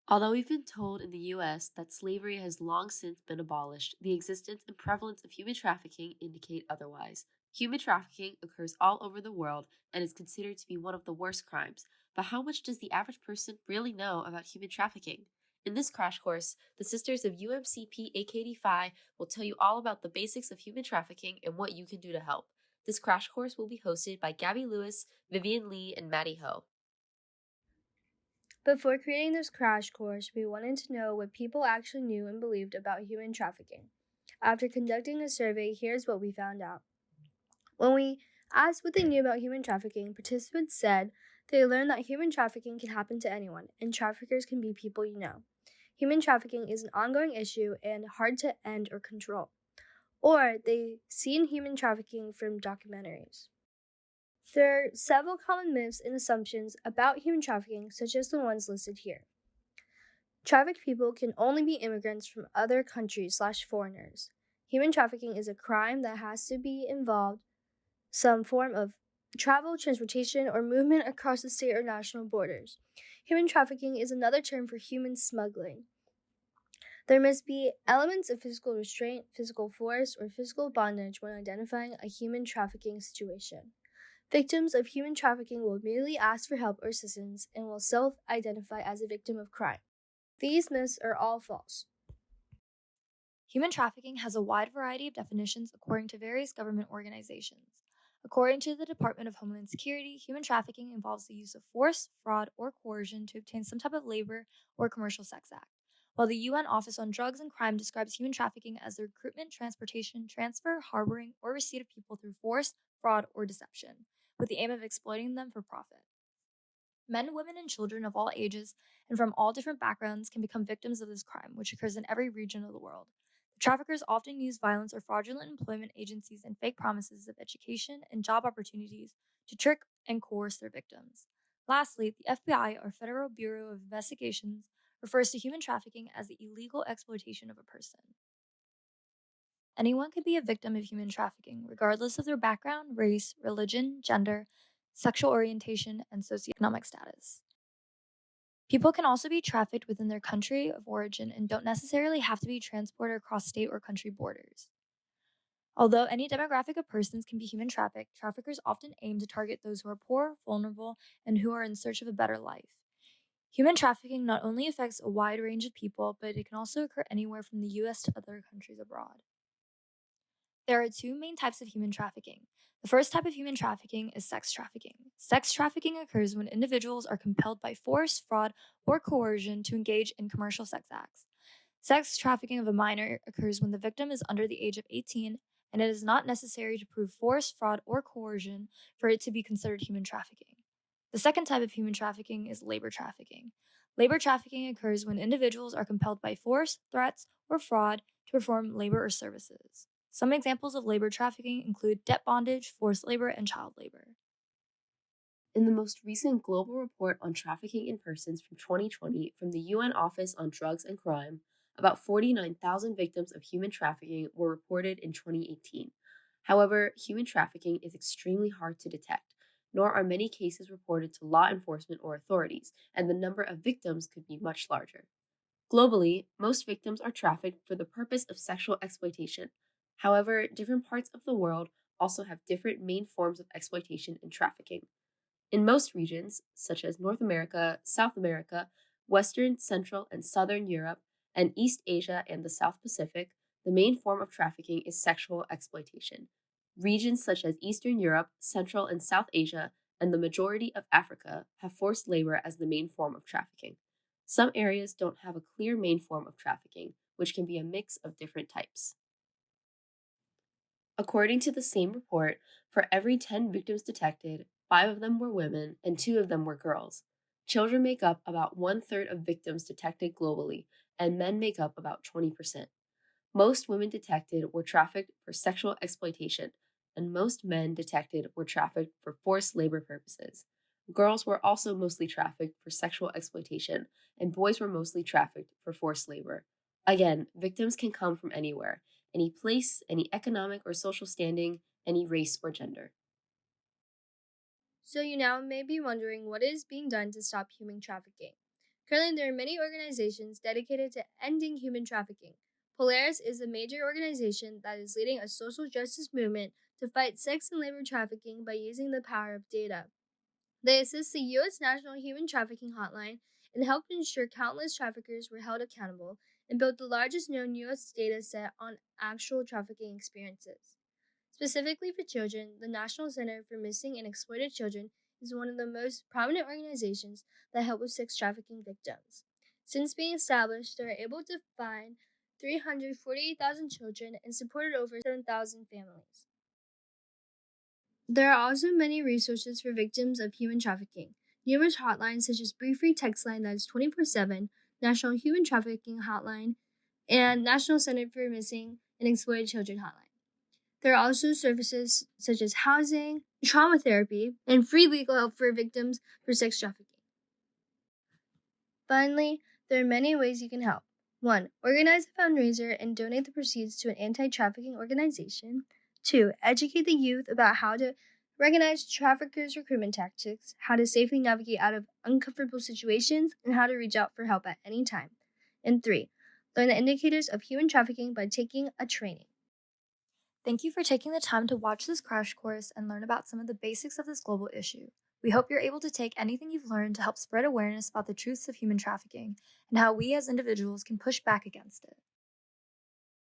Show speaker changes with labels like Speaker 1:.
Speaker 1: Although we've been told in the US that slavery has long since been abolished, the existence and prevalence of human trafficking indicate otherwise. Human trafficking occurs all over the world and is considered to be one of the worst crimes. But how much does the average person really know about human trafficking? In this crash course, the sisters of UMCP aKDPhi will tell you all about the basics of human trafficking and what you can do to help. This crash course will be hosted by Gabby Lewis, Vivian Lee, and Maddie Ho.
Speaker 2: Before creating this crash course, we wanted to know what people actually knew and believed about human trafficking. After conducting a survey, here's what we found out. When we asked what they knew about human trafficking, participants said they learned that human trafficking can happen to anyone, and traffickers can be people you know. Human trafficking is an ongoing issue and hard to end or control. Or they seen human trafficking from documentaries. There are several common myths and assumptions about human trafficking, such as the ones listed here. Trafficked people can only be immigrants from other countries/foreigners. Human trafficking is a crime that has to be involved some form of travel, transportation, or movement across the state or national borders. Human trafficking is another term for human smuggling. There must be elements of physical restraint, physical force, or physical bondage when identifying a human trafficking situation. Victims of human trafficking will immediately ask for help or assistance and will self-identify as a victim of crime. These myths are all false.
Speaker 3: Human trafficking has a wide variety of definitions according to various government organizations. According to the Department of Homeland Security, human trafficking involves the use of force, fraud, or coercion to obtain some type of labor or commercial sex act, while the UN Office on Drugs and Crime describes human trafficking as the recruitment, transportation, transfer, harboring, or receipt of people through force, fraud, or deception, with the aim of exploiting them for profit. Men, women, and children of all ages and from all different backgrounds can become victims of this crime, which occurs in every region of the world. The traffickers often use violence or fraudulent employment agencies and fake promises of education and job opportunities to trick and coerce their victims. Lastly, the FBI, or Federal Bureau of Investigations, refers to human trafficking as the illegal exploitation of a person. Anyone can be a victim of human trafficking, regardless of their background, race, religion, gender, sexual orientation, and socioeconomic status. People can also be trafficked within their country of origin and don't necessarily have to be transported across state or country borders. Although any demographic of persons can be human trafficked, traffickers often aim to target those who are poor, vulnerable, and who are in search of a better life. Human trafficking not only affects a wide range of people, but it can also occur anywhere from the US to other countries abroad. There are two main types of human trafficking. The first type of human trafficking is sex trafficking. Sex trafficking occurs when individuals are compelled by force, fraud, or coercion to engage in commercial sex acts. Sex trafficking of a minor occurs when the victim is under the age of 18, and it is not necessary to prove force, fraud, or coercion for it to be considered human trafficking. The second type of human trafficking is labor trafficking. Labor trafficking occurs when individuals are compelled by force, threats, or fraud to perform labor or services. Some examples of labor trafficking include debt bondage, forced labor, and child labor.
Speaker 1: In the most recent global report on trafficking in persons from 2020 from the UN Office on Drugs and Crime, about 49,000 victims of human trafficking were reported in 2018. However, human trafficking is extremely hard to detect, nor are many cases reported to law enforcement or authorities, and the number of victims could be much larger. Globally, most victims are trafficked for the purpose of sexual exploitation. However, different parts of the world also have different main forms of exploitation and trafficking. In most regions, such as North America, South America, Western, Central, and Southern Europe, and East Asia and the South Pacific, the main form of trafficking is sexual exploitation. Regions such as Eastern Europe, Central and South Asia, and the majority of Africa have forced labor as the main form of trafficking. Some areas don't have a clear main form of trafficking, which can be a mix of different types. According to the same report, for every 10 victims detected, 5 of them were women and 2 of them were girls. Children make up about 1/3 of victims detected globally, and men make up about 20%. Most women detected were trafficked for sexual exploitation, and most men detected were trafficked for forced labor purposes. Girls were also mostly trafficked for sexual exploitation, and boys were mostly trafficked for forced labor. Again, victims can come from anywhere, any place, any economic or social standing, any race or gender.
Speaker 2: So you now may be wondering what is being done to stop human trafficking. Currently, there are many organizations dedicated to ending human trafficking. Polaris is a major organization that is leading a social justice movement to fight sex and labor trafficking by using the power of data. They assist the U.S. National Human Trafficking Hotline and helped ensure countless traffickers were held accountable and built the largest known U.S. data set on actual trafficking experiences. Specifically for children, the National Center for Missing and Exploited Children is one of the most prominent organizations that help with sex trafficking victims. Since being established, they are able to find 348,000 children and supported over 7,000 families. There are also many resources for victims of human trafficking. Numerous hotlines such as BeFree text line that is 24/7, National Human Trafficking Hotline, and National Center for Missing and Exploited Children Hotline. There are also services such as housing, trauma therapy, and free legal help for victims for sex trafficking. Finally, there are many ways you can help. 1. Organize a fundraiser and donate the proceeds to an anti-trafficking organization. 2. Educate the youth about how to recognize traffickers' recruitment tactics, how to safely navigate out of uncomfortable situations, and how to reach out for help at any time. And 3. Learn the indicators of human trafficking by taking a training.
Speaker 3: Thank you for taking the time to watch this crash course and learn about some of the basics of this global issue. We hope you're able to take anything you've learned to help spread awareness about the truths of human trafficking and how we as individuals can push back against it.